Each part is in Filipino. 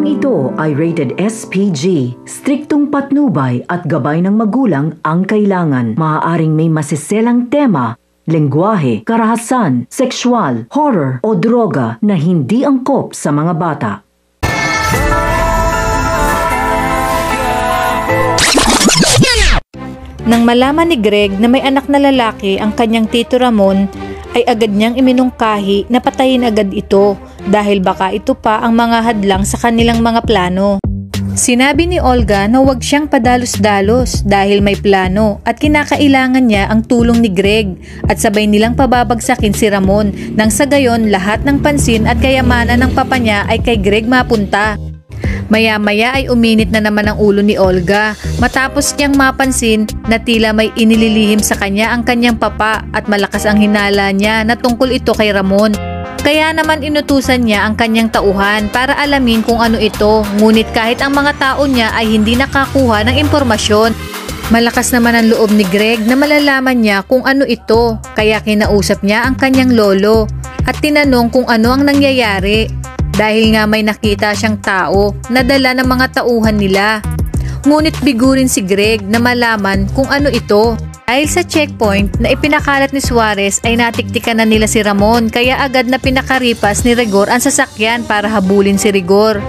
Programang ito ay rated SPG. Striktong patnubay at gabay ng magulang ang kailangan. Maaaring may masiselang tema, lengguwahe, karahasan, sexual, horror o droga na hindi angkop sa mga bata. Nang malaman ni Greg na may anak na lalaki ang kanyang Tito Ramon, ay agad niyang iminungkahi na patayin agad ito dahil baka ito pa ang mga hadlang sa kanilang mga plano. Sinabi ni Olga na huwag siyang padalos-dalos dahil may plano at kinakailangan niya ang tulong ni Greg at sabay nilang pababagsakin si Ramon nang sa gayon lahat ng pansin at kayamanan ng papa niya ay kay Greg mapunta. Maya-maya ay uminit na naman ang ulo ni Olga matapos niyang mapansin na tila may inililihim sa kanya ang kanyang papa at malakas ang hinala niya na tungkol ito kay Ramon. Kaya naman inutusan niya ang kanyang tauhan para alamin kung ano ito, ngunit kahit ang mga tao niya ay hindi nakakuha ng impormasyon. Malakas naman ang loob ni Greg na malalaman niya kung ano ito, kaya kinausap niya ang kanyang lolo at tinanong kung ano ang nangyayari. Dahil nga may nakita siyang tao na dala ng mga tauhan nila. Ngunit bigurin si Greg na malaman kung ano ito. Dahil sa checkpoint na ipinakalat ni Suarez ay natiktikan na nila si Ramon kaya agad na pinakaripas ni Rigor ang sasakyan para habulin si Rigor.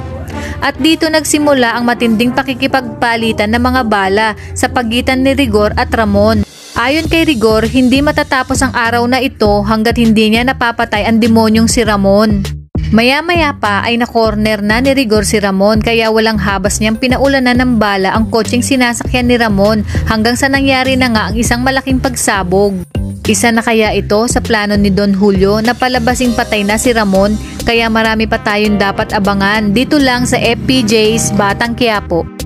At dito nagsimula ang matinding pakikipagpalitan ng mga bala sa pagitan ni Rigor at Ramon. Ayon kay Rigor, hindi matatapos ang araw na ito hanggat hindi niya napapatay ang demonyong si Ramon. Maya-maya pa ay na-corner na ni Rigor si Ramon kaya walang habas niyang pinaulanan ng bala ang kotseng sinasakyan ni Ramon hanggang sa nangyari na nga ang isang malaking pagsabog. Isa na kaya ito sa plano ni Don Julio na palabasing patay na si Ramon kaya marami pa tayong dapat abangan dito lang sa FPJ's Batang Quiapo.